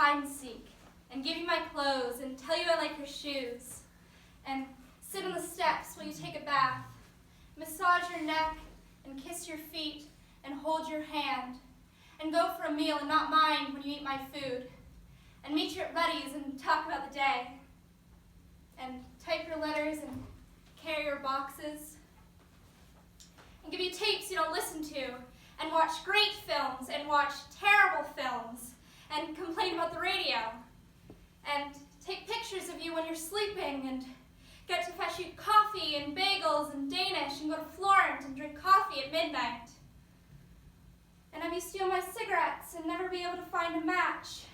hide and seek, and give you my clothes, and tell you I like your shoes, and sit on the steps while you take a bath, massage your neck, and kiss your feet, and hold your hand, and go for a meal and not mind when you eat my food, and meet you at Reddy's and talk about the day, and type your letters and carry your boxes, and give you tapes you don't listen to, and watch great films and watch terrible films, and complain about the radio, and take pictures of you when you're sleeping, and get to fetch you coffee and bagels and Danish, and go to Florence and drink coffee at midnight, and have you steal my cigarettes and never be able to find a match,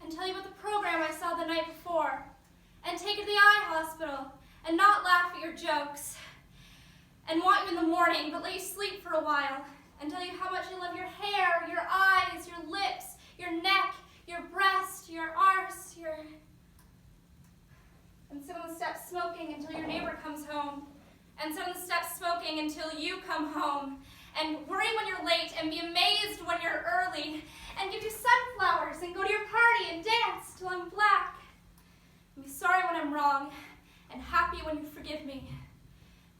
and tell you about the program I saw the night before, and take you to the eye hospital, and not laugh at your jokes, and want you in the morning, but let you sleep for a while, and tell you how much I love your hair, your eyes, your lips, your neck, your breast, your arse, and sit on the steps smoking until your neighbor comes home, and sit on the steps smoking until you come home, and worry when you're late, and be amazed when you're early, and give you sunflowers, and go to your party and dance till I'm black, and be sorry when I'm wrong, and happy when you forgive me,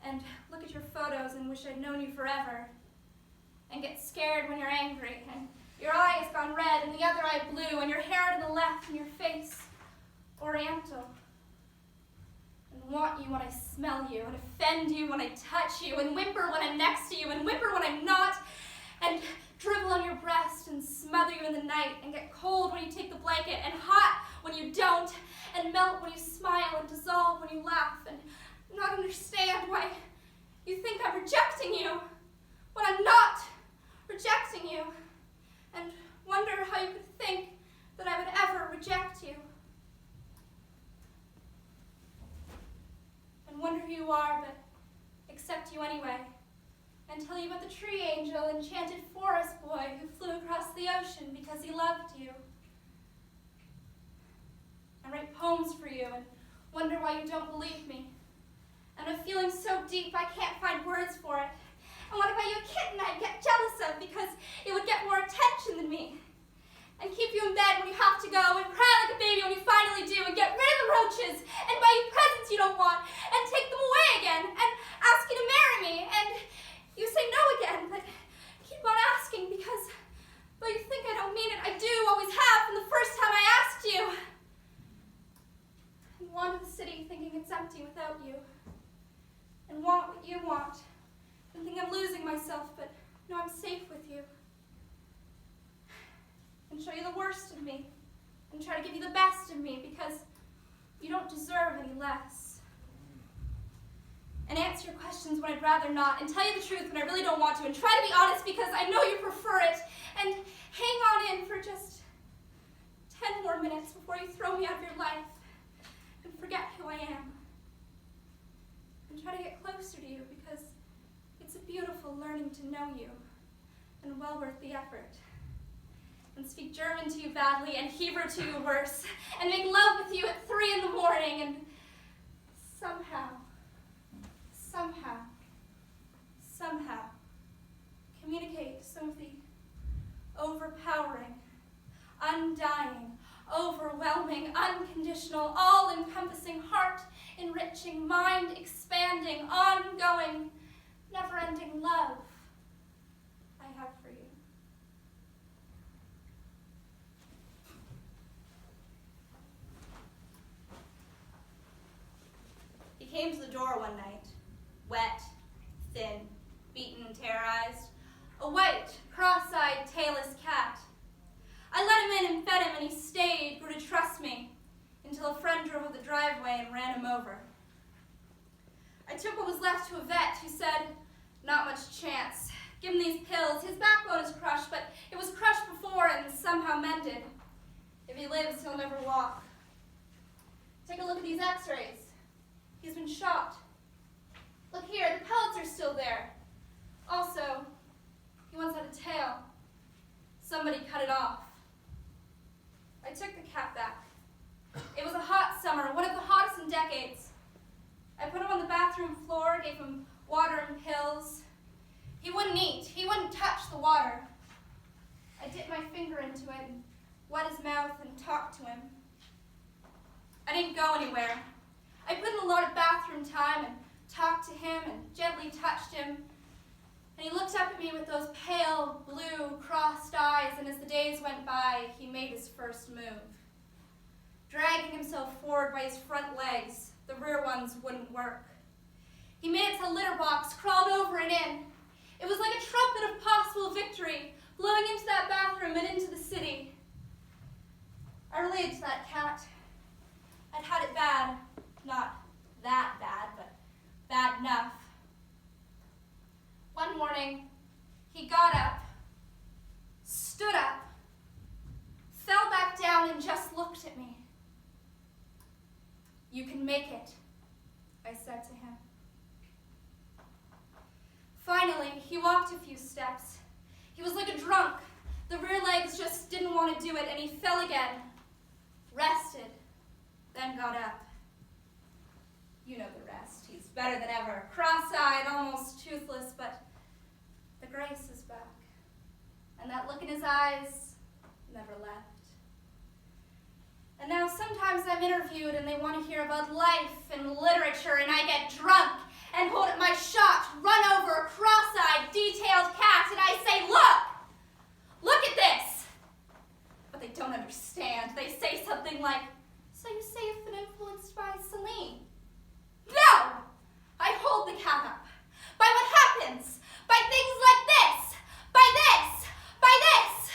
and look at your photos and wish I'd known you forever, and get scared when you're angry, and your eye has gone red, and the other eye blue, and your hair to the left, and your face oriental, and want you when I smell you, and offend you when I touch you, and whimper when I'm next to you, and whimper when I'm not, and dribble on your breast, and smother you in the night, and get cold when you take the blanket, and hot when you don't, and melt when you smile, and dissolve when you laugh, and not understand why you think I'm rejecting you, when I'm not rejecting you, and wonder how you could think that I would ever reject you. And wonder who you are, but accept you anyway, and tell you about the tree angel, enchanted forest boy who flew across the ocean because he loved you. And write poems for you, and wonder why you don't believe me. And a feeling so deep I can't find words for it. And what about you a kitten I'd get jealous of because it would get more attention than me? And keep you in bed when you have to go, and cry like a baby when you finally do, and get rid of the roaches, and buy you presents you don't want, and take them away again, and ask you to marry me, and you say no again, but keep on asking because, though you think I don't mean it, I do, always have, from the first time I asked you. And wander the city thinking it's empty without you, and want what you want, and think I'm losing myself, but know I'm safe with you. And show you the worst of me, and try to give you the best of me, because you don't deserve any less. And answer your questions when I'd rather not, and tell you the truth when I really don't want to, and try to be honest because I know you prefer it, and hang on in for just 10 more minutes before you throw me out of your life, and forget who I am. And try to get closer to you, because it's a beautiful learning to know you, and well worth the effort. And speak German to you badly, and Hebrew to you worse, and make love with you at 3 in the morning, and somehow, communicate some of the overpowering, undying, overwhelming, unconditional, all-encompassing, heart-enriching, mind-expanding, ongoing, never-ending love I have for you. He came to the door one night, wet, thin, beaten, terrorized, a white, cross-eyed, tailless cat. I let him in and fed him, and he stayed, grew to trust me, until a friend drove up the driveway and ran him over. I took what was left to a vet who said, "Not much chance. Give him these pills. His backbone is crushed, but it was crushed before and somehow mended. If he lives, he'll never walk. Take a look at these x-rays. He's been shot. Look here, the pellets are still there. Also, he once had a tail. Somebody cut it off." I took the cat back. It was a hot summer, one of the hottest in decades. I put him on the bathroom floor, gave him water and pills. He wouldn't eat. He wouldn't touch the water. I dipped my finger into it and wet his mouth and talked to him. I didn't go anywhere. I put in a lot of bathroom time and talked to him and gently touched him. And he looked up at me with those pale, blue, crossed eyes, and as the days went by, he made his first move. Dragging himself forward by his front legs, the rear ones wouldn't work. He made it to the litter box, crawled over and in. It was like a trumpet of possible victory, blowing into that bathroom and into the city. I related to that cat. I'd had it bad. Not that bad, but bad enough. One morning, he got up, stood up, fell back down, and just looked at me. "You can make it," I said to him. Finally, he walked a few steps. He was like a drunk. The rear legs just didn't want to do it, and he fell again, rested, then got up. You know the rest. He's better than ever. Cross-eyed, almost toothless, but the grace is back. And that look in his eyes never left. And now sometimes I'm interviewed and they want to hear about life and literature, and I get drunk and hold up my shot, run over a cross-eyed, detailed cat, and I say, look at this. But they don't understand. They say something like, "So you say you've been influenced by Celine?" No! I hold the cat up. By what happens? By things like this. By this. By this.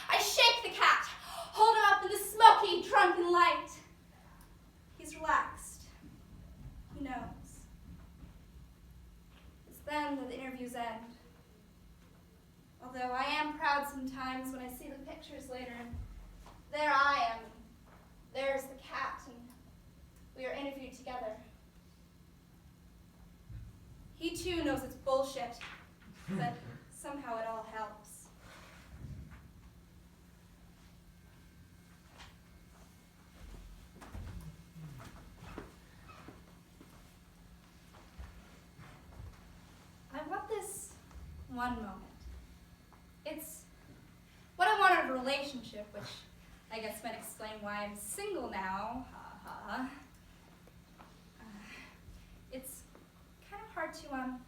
I shake the cat, hold him up in the smoky, drunken light. He's relaxed. He knows. It's then that the interviews end. Although I am proud sometimes when I see the pictures later, and there I am, there's the cat, and we are interviewed together. He too knows it's bullshit, but somehow it all helps. I want this one moment. It's what I want out of a relationship, which I guess might explain why I'm single now. Ha ha. It's kind of hard to,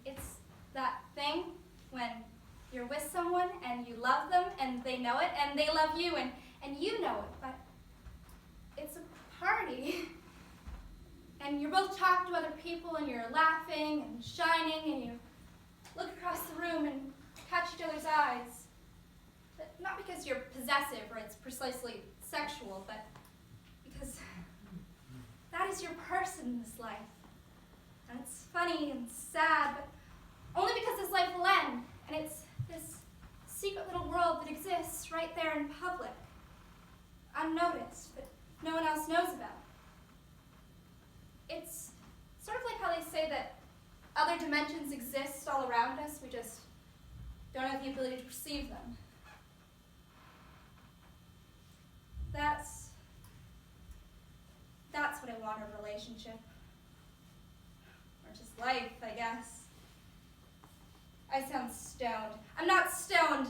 it's that thing when you're with someone and you love them and they know it and they love you and you know it, but it's a party. And you're both talking to other people and you're laughing and shining and you look across the room and catch each other's eyes. But not because you're possessive or it's precisely sexual, but because that is your person in this life. And it's funny and sad, but only because this life will end. And it's this secret little world that exists right there in public, unnoticed, that no one else knows about. It's sort of like how they say that other dimensions exist all around us, we just don't have the ability to perceive them. That's what I want in a relationship. Or just life, I guess. I sound stoned. I'm not stoned.